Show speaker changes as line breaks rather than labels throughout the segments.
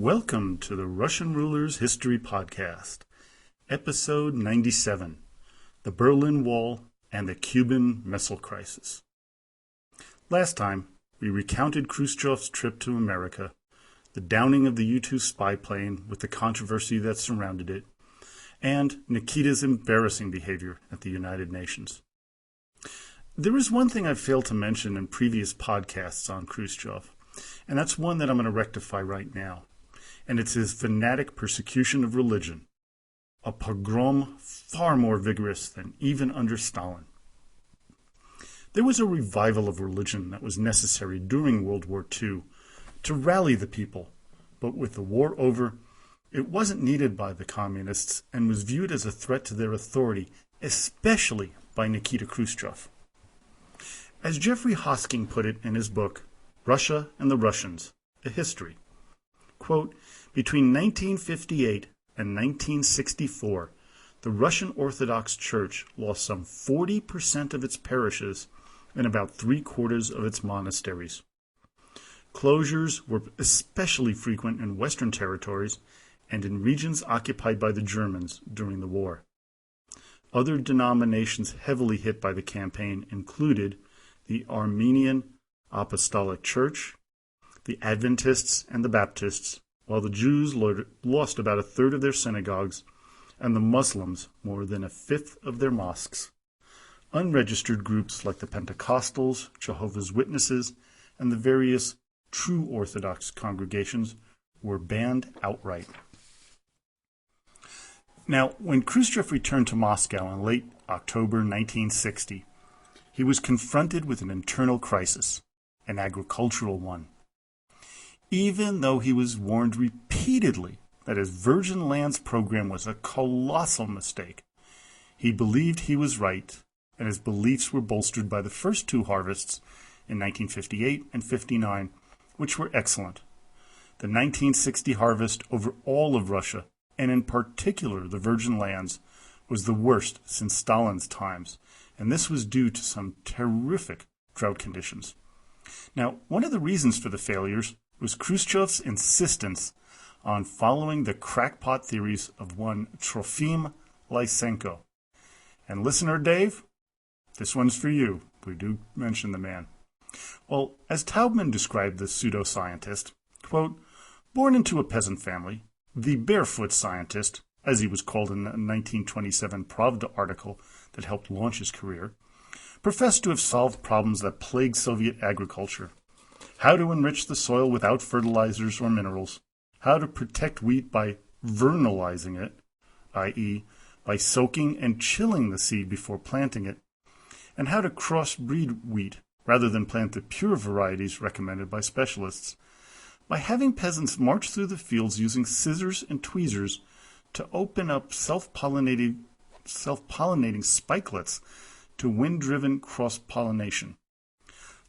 Welcome to the Russian Rulers History Podcast, Episode 97, The Berlin Wall and the Cuban Missile Crisis. Last time, we recounted Khrushchev's trip to America, the downing of the U-2 spy plane with the controversy that surrounded it, and Nikita's embarrassing behavior at the United Nations. There is one thing I've failed to mention in previous podcasts on Khrushchev, and that's one that I'm going to rectify right now. And it's his fanatic persecution of religion, a pogrom far more vigorous than even under Stalin. There was a revival of religion that was necessary during World War II to rally the people, but with the war over, it wasn't needed by the communists and was viewed as a threat to their authority, especially by Nikita Khrushchev. As Jeffrey Hosking put it in his book, Russia and the Russians, A History, quote, between 1958 and 1964, the Russian Orthodox Church lost some 40% of its parishes and about 3/4 of its monasteries. Closures were especially frequent in Western territories and in regions occupied by the Germans during the war. Other denominations heavily hit by the campaign included the Armenian Apostolic Church, the Adventists, and the Baptists, while the Jews lost about 1/3 of their synagogues, and the Muslims more than 1/5 of their mosques. Unregistered groups like the Pentecostals, Jehovah's Witnesses, and the various true Orthodox congregations were banned outright. Now, when Khrushchev returned to Moscow in late October 1960, he was confronted with an internal crisis, an agricultural one. Even though he was warned repeatedly that his Virgin Lands program was a colossal mistake, he believed he was right, and his beliefs were bolstered by the first two harvests in 1958 and 59, which were excellent. The 1960 harvest over all of Russia, and in particular the Virgin Lands, was the worst since Stalin's times, and this was due to some terrific drought conditions. Now, one of the reasons for the failures was Khrushchev's insistence on following the crackpot theories of one Trofim Lysenko. And listener Dave, this one's for you. We do mention the man. Well, as Taubman described the pseudoscientist, quote, born into a peasant family, the barefoot scientist, as he was called in a 1927 Pravda article that helped launch his career, professed to have solved problems that plagued Soviet agriculture. How to enrich the soil without fertilizers or minerals, how to protect wheat by vernalizing it, i.e., by soaking and chilling the seed before planting it, and how to crossbreed wheat rather than plant the pure varieties recommended by specialists, by having peasants march through the fields using scissors and tweezers to open up self-pollinating spikelets to wind-driven cross-pollination.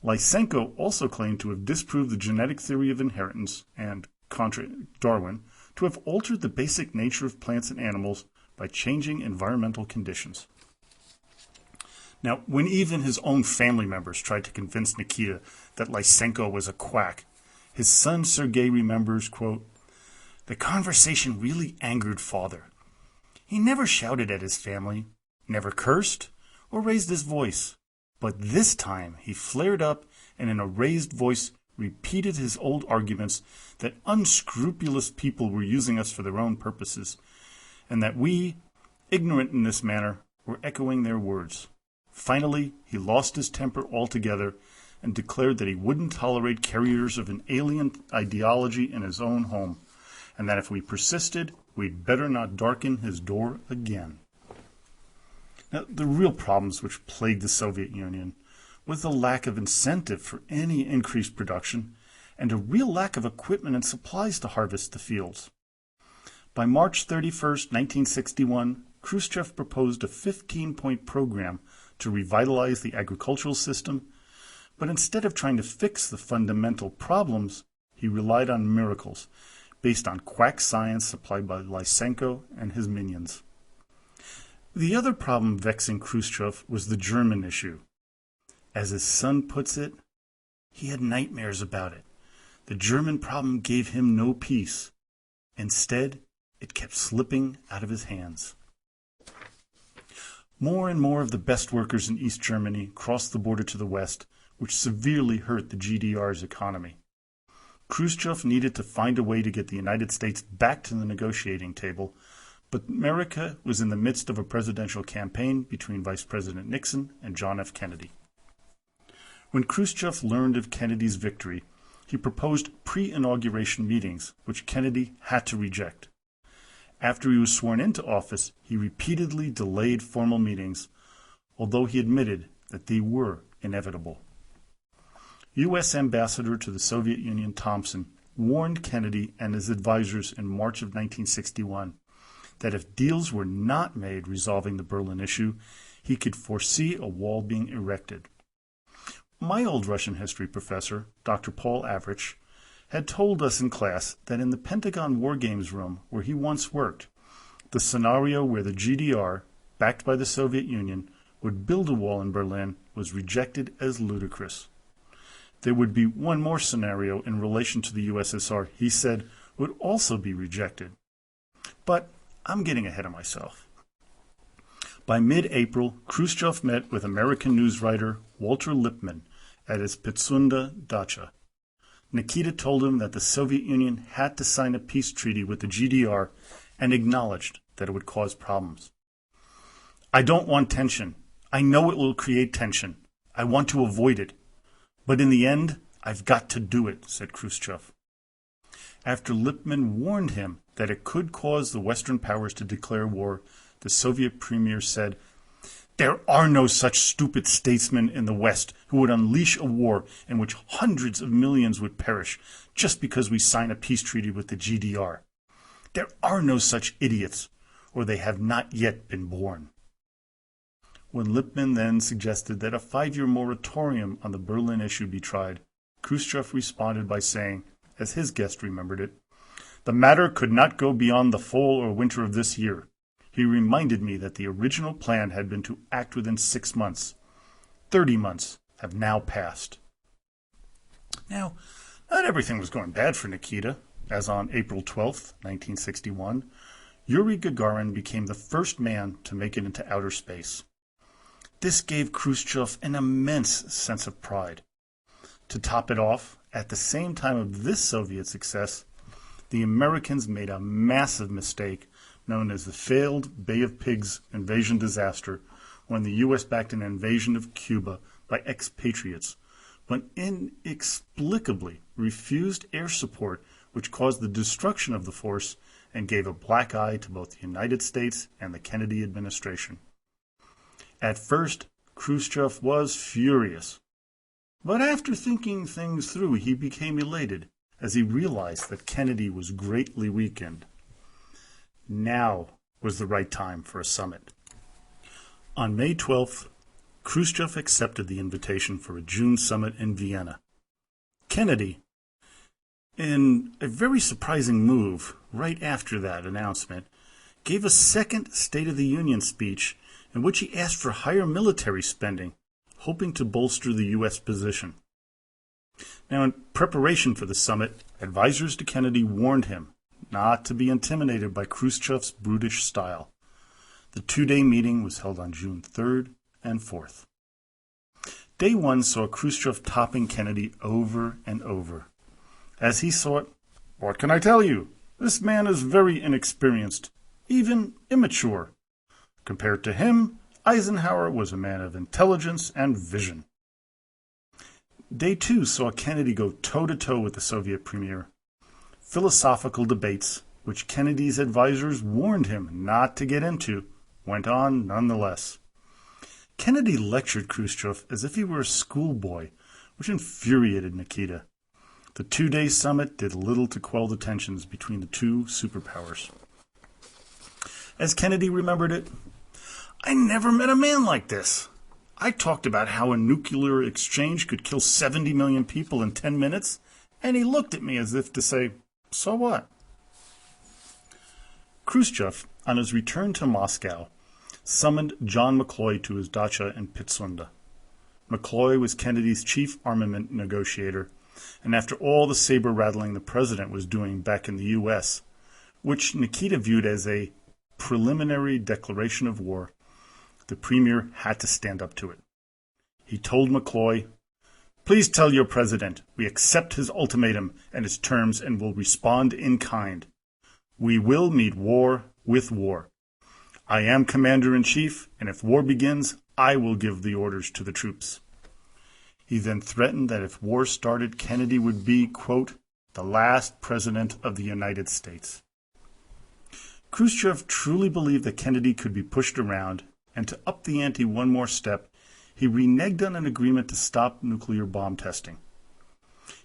Lysenko also claimed to have disproved the genetic theory of inheritance and, contra Darwin, to have altered the basic nature of plants and animals by changing environmental conditions. Now, when even his own family members tried to convince Nikita that Lysenko was a quack, his son Sergei remembers, quote, the conversation really angered father. He never shouted at his family, never cursed, or raised his voice. But this time he flared up and in a raised voice repeated his old arguments that unscrupulous people were using us for their own purposes, and that we, ignorant in this manner, were echoing their words. Finally, he lost his temper altogether and declared that he wouldn't tolerate carriers of an alien ideology in his own home, and that if we persisted, we'd better not darken his door again. Now, the real problems which plagued the Soviet Union was the lack of incentive for any increased production and a real lack of equipment and supplies to harvest the fields. By March 31st, 1961, Khrushchev proposed a 15-point program to revitalize the agricultural system, but instead of trying to fix the fundamental problems, he relied on miracles based on quack science supplied by Lysenko and his minions. The other problem vexing Khrushchev was the German issue. As his son puts it, he had nightmares about it. The German problem gave him no peace. Instead, it kept slipping out of his hands. More and more of the best workers in East Germany crossed the border to the west, which severely hurt the GDR's economy. Khrushchev needed to find a way to get the United States back to the negotiating table, but America was in the midst of a presidential campaign between Vice President Nixon and John F. Kennedy. When Khrushchev learned of Kennedy's victory, he proposed pre-inauguration meetings, which Kennedy had to reject. After he was sworn into office, he repeatedly delayed formal meetings, although he admitted that they were inevitable. U.S. Ambassador to the Soviet Union Thompson warned Kennedy and his advisors in March of 1961 that if deals were not made resolving the Berlin issue, he could foresee a wall being erected. My old Russian history professor, Dr. Paul Avrich, had told us in class that in the Pentagon War Games room where he once worked, the scenario where the GDR, backed by the Soviet Union, would build a wall in Berlin was rejected as ludicrous. There would be one more scenario in relation to the USSR he said would also be rejected. But I'm getting ahead of myself. By mid-April, Khrushchev met with American news writer Walter Lippmann at his Pitsunda dacha. Nikita told him that the Soviet Union had to sign a peace treaty with the GDR and acknowledged that it would cause problems. "I don't want tension. I know it will create tension. I want to avoid it. But in the end, I've got to do it," said Khrushchev. After Lippmann warned him that it could cause the Western powers to declare war, the Soviet premier said, "There are no such stupid statesmen in the West who would unleash a war in which hundreds of millions would perish just because we sign a peace treaty with the GDR. There are no such idiots, or they have not yet been born." When Lippmann then suggested that a 5-year moratorium on the Berlin issue be tried, Khrushchev responded by saying, as his guest remembered it, "The matter could not go beyond the fall or winter of this year. He reminded me that the original plan had been to act within 6 months. 30 months have now passed." Now, not everything was going bad for Nikita, as on April 12, 1961, Yuri Gagarin became the first man to make it into outer space. This gave Khrushchev an immense sense of pride. To top it off, at the same time of this Soviet success, the Americans made a massive mistake known as the failed Bay of Pigs invasion disaster when the U.S. backed an invasion of Cuba by expatriates, but inexplicably refused air support, which caused the destruction of the force and gave a black eye to both the United States and the Kennedy administration. At first, Khrushchev was furious, but after thinking things through, he became elated as he realized that Kennedy was greatly weakened. Now was the right time for a summit. On May 12th, Khrushchev accepted the invitation for a June summit in Vienna. Kennedy, in a very surprising move right after that announcement, gave a second State of the Union speech in which he asked for higher military spending, hoping to bolster the U.S. position. Now, in preparation for the summit, advisors to Kennedy warned him not to be intimidated by Khrushchev's brutish style. The 2-day meeting was held on June 3rd and 4th. Day 1 saw Khrushchev topping Kennedy over and over. As he saw it, "What can I tell you? This man is very inexperienced, even immature. Compared to him, Eisenhower was a man of intelligence and vision." Day 2 saw Kennedy go toe-to-toe with the Soviet premier. Philosophical debates, which Kennedy's advisors warned him not to get into, went on nonetheless. Kennedy lectured Khrushchev as if he were a schoolboy, which infuriated Nikita. The 2-day summit did little to quell the tensions between the two superpowers. As Kennedy remembered it, "I never met a man like this. I talked about how a nuclear exchange could kill 70 million people in 10 minutes, and he looked at me as if to say, 'So what?'" Khrushchev, on his return to Moscow, summoned John McCloy to his dacha in Pitsunda. McCloy was Kennedy's chief armament negotiator, and after all the saber-rattling the president was doing back in the U.S., which Nikita viewed as a preliminary declaration of war, the premier had to stand up to it. He told McCloy, "Please tell your president we accept his ultimatum and his terms and will respond in kind. We will meet war with war. I am commander-in-chief, and if war begins, I will give the orders to the troops." He then threatened that if war started, Kennedy would be, quote, "the last president of the United States." Khrushchev truly believed that Kennedy could be pushed around, and to up the ante one more step, he reneged on an agreement to stop nuclear bomb testing.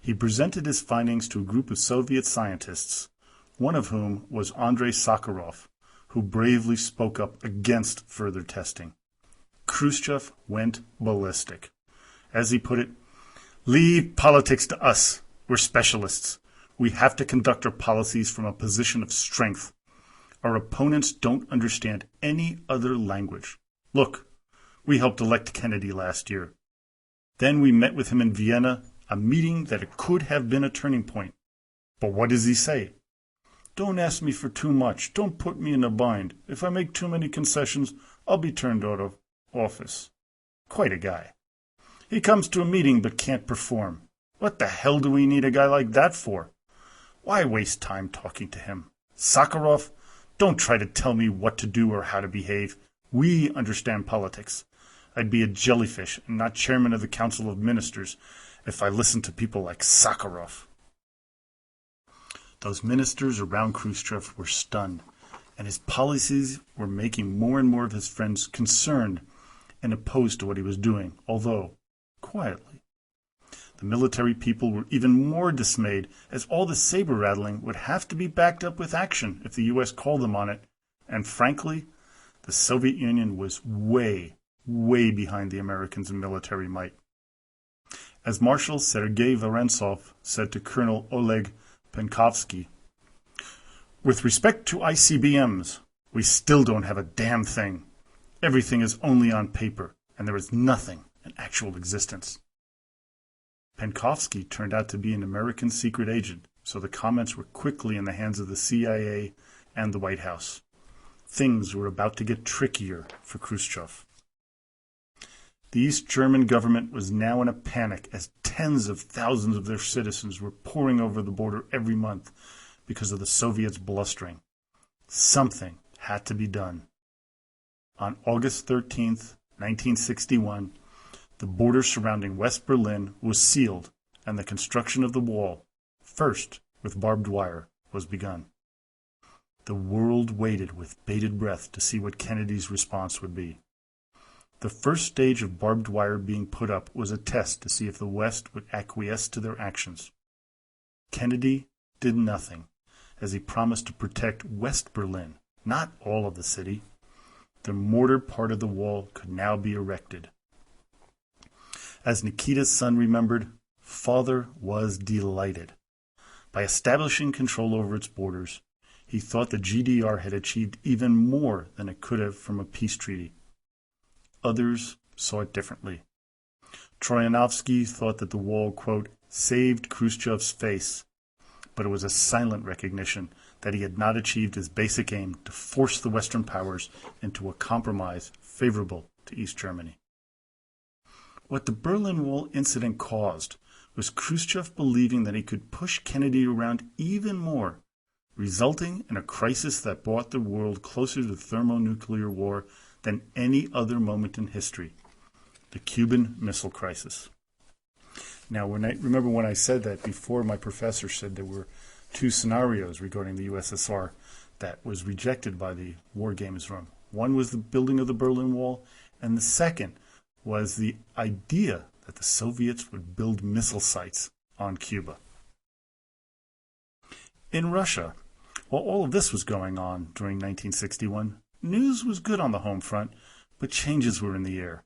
He presented his findings to a group of Soviet scientists, one of whom was Andrei Sakharov, who bravely spoke up against further testing. Khrushchev went ballistic. As he put it, "Leave politics to us. We're specialists. We have to conduct our policies from a position of strength. Our opponents don't understand any other language. Look, we helped elect Kennedy last year. Then we met with him in Vienna, a meeting that could have been a turning point. But what does he say? Don't ask me for too much. Don't put me in a bind. If I make too many concessions, I'll be turned out of office." Quite a guy. He comes to a meeting but can't perform. What the hell do we need a guy like that for? Why waste time talking to him? Sakharov, don't try to tell me what to do or how to behave. We understand politics. I'd be a jellyfish and not chairman of the Council of Ministers if I listened to people like Sakharov. Those ministers around Khrushchev were stunned, and his policies were making more and more of his friends concerned and opposed to what he was doing, although quietly. The military people were even more dismayed, as all the saber-rattling would have to be backed up with action if the U.S. called them on it, and frankly, the Soviet Union was way, way behind the Americans in military might. As Marshal Sergei Vorontsov said to Colonel Oleg Penkovsky, "With respect to ICBMs, we still don't have a damn thing. Everything is only on paper, and there is nothing in actual existence." Penkovsky turned out to be an American secret agent, so the comments were quickly in the hands of the CIA and the White House. Things were about to get trickier for Khrushchev. The East German government was now in a panic as tens of thousands of their citizens were pouring over the border every month because of the Soviets blustering. Something had to be done. On August 13th, 1961, the border surrounding West Berlin was sealed and the construction of the wall, first with barbed wire, was begun. The world waited with bated breath to see what Kennedy's response would be. The first stage of barbed wire being put up was a test to see if the West would acquiesce to their actions. Kennedy did nothing, as he promised to protect West Berlin, not all of the city. The mortar part of the wall could now be erected. As Nikita's son remembered, Father was delighted. By establishing control over its borders, he thought the GDR had achieved even more than it could have from a peace treaty. Others saw it differently. Troyanovsky thought that the wall, quote, saved Khrushchev's face, but it was a silent recognition that he had not achieved his basic aim to force the Western powers into a compromise favorable to East Germany. What the Berlin Wall incident caused was Khrushchev believing that he could push Kennedy around even more, resulting in a crisis that brought the world closer to thermonuclear war than any other moment in history, the Cuban Missile Crisis. Now, remember when I said that before, my professor said there were two scenarios regarding the USSR that was rejected by the war games room. One was the building of the Berlin Wall, and the second was the idea that the Soviets would build missile sites on Cuba. In Russia, while all of this was going on during 1961, news was good on the home front, but changes were in the air.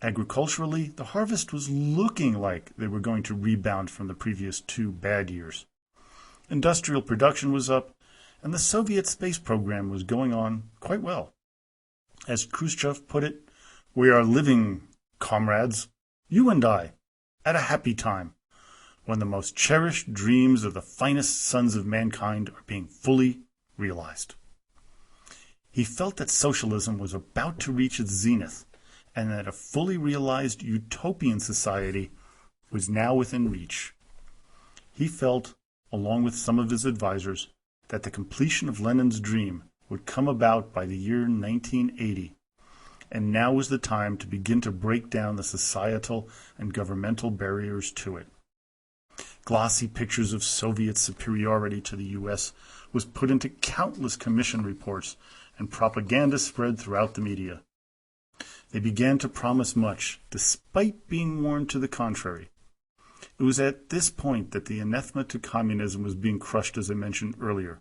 Agriculturally, the harvest was looking like they were going to rebound from the previous 2 bad years. Industrial production was up, and the Soviet space program was going on quite well. As Khrushchev put it, "We are living, comrades, you and I, at a happy time, when the most cherished dreams of the finest sons of mankind are being fully realized. He felt that socialism was about to reach its zenith, and that a fully realized utopian society was now within reach. He felt, along with some of his advisors, that the completion of Lenin's dream would come about by the year 1980, and now was the time to begin to break down the societal and governmental barriers to it. Glossy pictures of Soviet superiority to the U.S. was put into countless commission reports, and propaganda spread throughout the media. They began to promise much, despite being warned to the contrary. It was at this point that the anathema to communism was being crushed, as I mentioned earlier,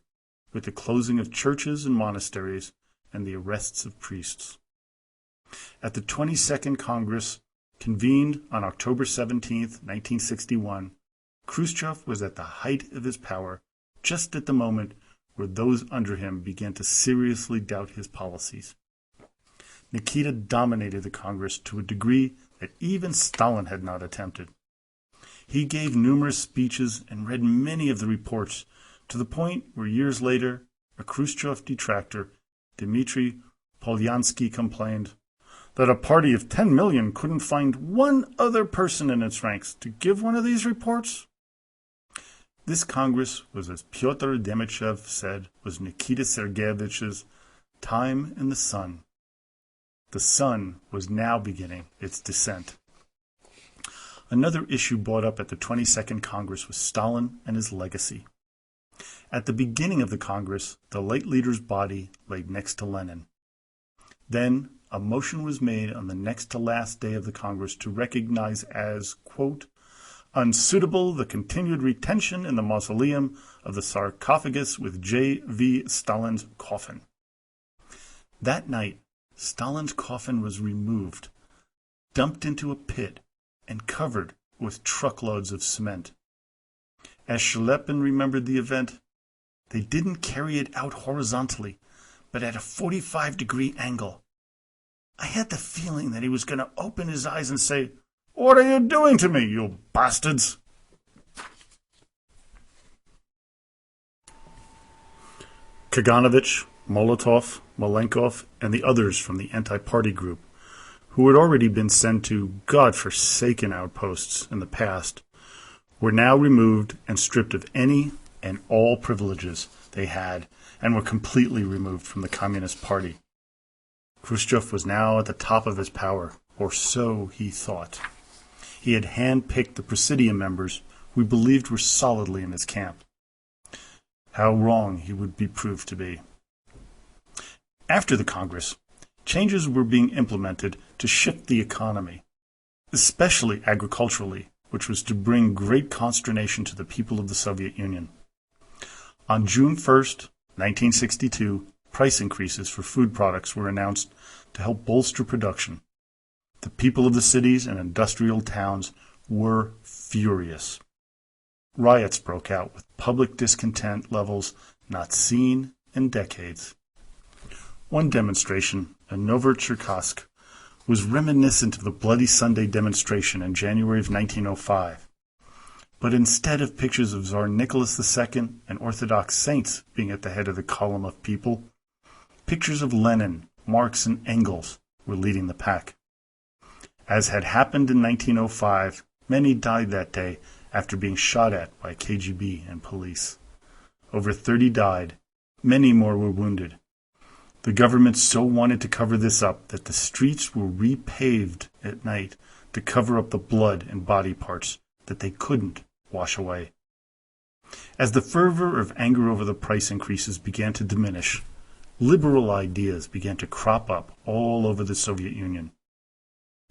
with the closing of churches and monasteries and the arrests of priests. At the 22nd Congress, convened on October 17, 1961, Khrushchev was at the height of his power, just at the moment where those under him began to seriously doubt his policies. Nikita dominated the Congress to a degree that even Stalin had not attempted. He gave numerous speeches and read many of the reports, to the point where years later, a Khrushchev detractor, Dmitry Polyansky, complained that a party of 10 million couldn't find one other person in its ranks to give one of these reports. This Congress was, as Pyotr Demichev said, was Nikita Sergeyevich's time in the sun. The sun was now beginning its descent. Another issue brought up at the 22nd Congress was Stalin and his legacy. At the beginning of the Congress, the late leader's body lay next to Lenin. Then, a motion was made on the next to last day of the Congress to recognize as, quote, unsuitable the continued retention in the mausoleum of the sarcophagus with J.V. Stalin's coffin. That night, Stalin's coffin was removed, dumped into a pit, and covered with truckloads of cement. As Shelepin remembered the event, they didn't carry it out horizontally, but at a 45-degree angle. I had the feeling that he was going to open his eyes and say, "What are you doing to me, you bastards?" Kaganovich, Molotov, Malenkov, and the others from the anti-party group, who had already been sent to God-forsaken outposts in the past, were now removed and stripped of any and all privileges they had, and were completely removed from the Communist Party. Khrushchev was now at the top of his power, or so he thought. He had hand-picked the Presidium members who he believed were solidly in his camp. How wrong he would be proved to be. After the Congress, changes were being implemented to shift the economy, especially agriculturally, which was to bring great consternation to the people of the Soviet Union. On June 1st, 1962, price increases for food products were announced to help bolster production. The people of the cities and industrial towns were furious. Riots broke out with public discontent levels not seen in decades. One demonstration in Novocherkassk was reminiscent of the Bloody Sunday demonstration in January of 1905. But instead of pictures of Tsar Nicholas II and Orthodox saints being at the head of the column of people, pictures of Lenin, Marx, and Engels were leading the pack. As had happened in 1905, many died that day after being shot at by KGB and police. Over 30 died. Many more were wounded. The government so wanted to cover this up that the streets were repaved at night to cover up the blood and body parts that they couldn't wash away. As the fervor of anger over the price increases began to diminish, liberal ideas began to crop up all over the Soviet Union.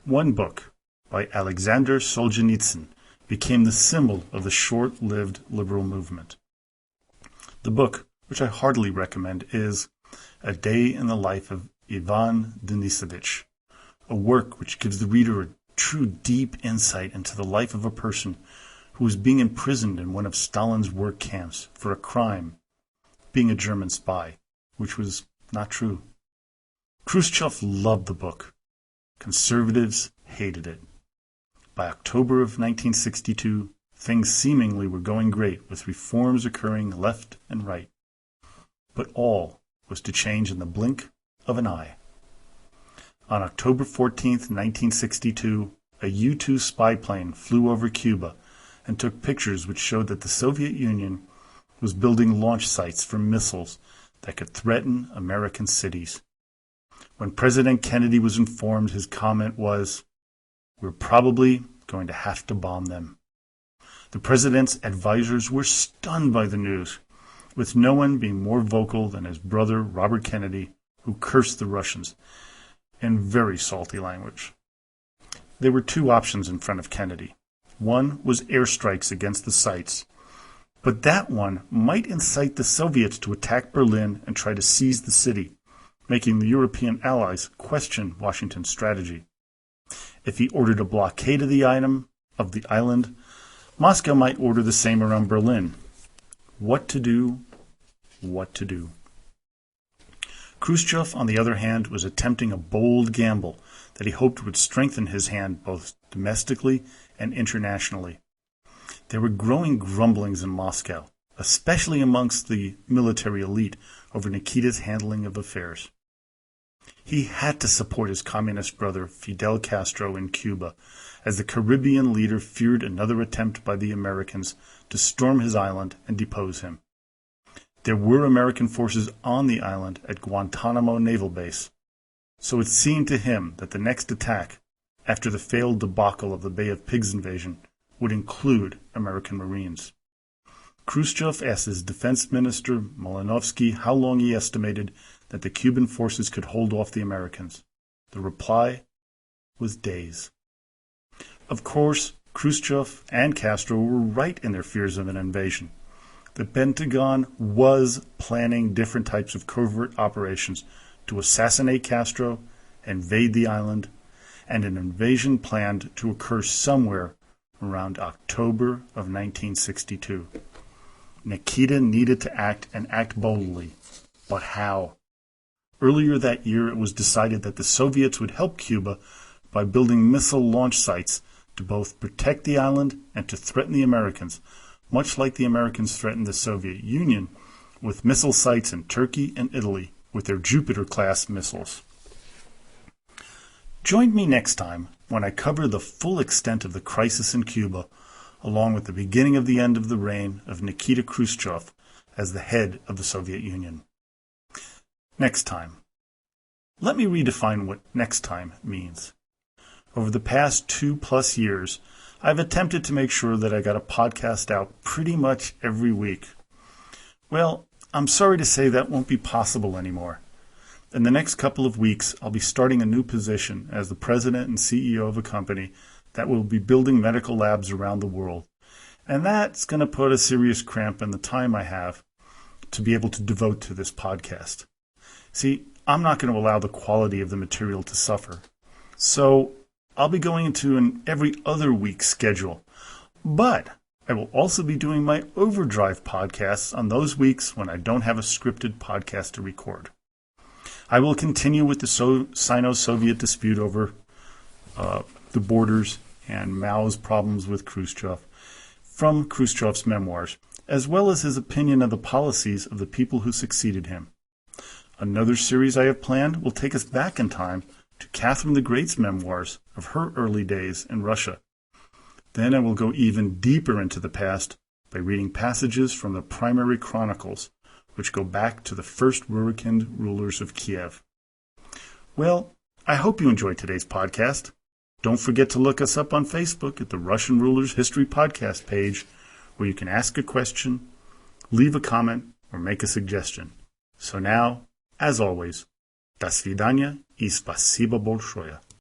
One book by Alexander Solzhenitsyn became the symbol of the short-lived liberal movement. The book, which I heartily recommend, is A Day in the Life of Ivan Denisovich, a work which gives the reader a true deep insight into the life of a person who was being imprisoned in one of Stalin's work camps for a crime, being a German spy, which was not true. Khrushchev loved the book. Conservatives hated it. By October of 1962, things seemingly were going great, with reforms occurring left and right. but all was to change in the blink of an eye. On October 14, 1962, a U-2 spy plane flew over Cuba and took pictures which showed that the Soviet Union was building launch sites for missiles that could threaten American cities. When President Kennedy was informed, his comment was, "We're probably going to have to bomb them." The president's advisors were stunned by the news, with no one being more vocal than his brother Robert Kennedy, who cursed the Russians in very salty language. There were two options in front of Kennedy. One was airstrikes against the sites, but that one might incite the Soviets to attack Berlin and try to seize the city, making the European allies question Washington's strategy. If he ordered a blockade of the island, Moscow might order the same around Berlin. What to do? What to do? Khrushchev, on the other hand, was attempting a bold gamble that he hoped would strengthen his hand both domestically and internationally. There were growing grumblings in Moscow, especially amongst the military elite, over Nikita's handling of affairs. He had to support his communist brother Fidel Castro in Cuba, as the Caribbean leader feared another attempt by the Americans to storm his island and depose him. There were American forces on the island at Guantanamo Naval Base, so it seemed to him that the next attack, after the failed debacle of the Bay of Pigs invasion, would include American Marines. Khrushchev asked his defense minister Malinovsky how long he estimated that the Cuban forces could hold off the Americans. The reply was days. Of course, Khrushchev and Castro were right in their fears of an invasion. The Pentagon was planning different types of covert operations to assassinate Castro, invade the island, and an invasion planned to occur somewhere around October of 1962. Nikita needed to act and act boldly. But how? Earlier that year, it was decided that the Soviets would help Cuba by building missile launch sites to both protect the island and to threaten the Americans, much like the Americans threatened the Soviet Union with missile sites in Turkey and Italy with their Jupiter-class missiles. Join me next time when I cover the full extent of the crisis in Cuba, along with the beginning of the end of the reign of Nikita Khrushchev as the head of the Soviet Union. Next time. Let me redefine what next time means. Over the past 2+ years, I've attempted to make sure that I got a podcast out pretty much every week. Well, I'm sorry to say that won't be possible anymore. In the next couple of weeks, I'll be starting a new position as the president and CEO of a company that will be building medical labs around the world. And that's going to put a serious cramp in the time I have to be able to devote to this podcast. See, I'm not going to allow the quality of the material to suffer. So I'll be going into an every other week schedule. But I will also be doing my overdrive podcasts on those weeks when I don't have a scripted podcast to record. I will continue with the Sino-Soviet dispute over the borders and Mao's problems with Khrushchev from Khrushchev's memoirs, as well as his opinion of the policies of the people who succeeded him. Another series I have planned will take us back in time to Catherine the Great's memoirs of her early days in Russia. Then I will go even deeper into the past by reading passages from the primary chronicles, which go back to the first Rurikid rulers of Kiev. Well, I hope you enjoyed today's podcast. Don't forget to look us up on Facebook at the Russian Rulers History Podcast page, where you can ask a question, leave a comment, or make a suggestion. So now, as always, до свидания и спасибо большое.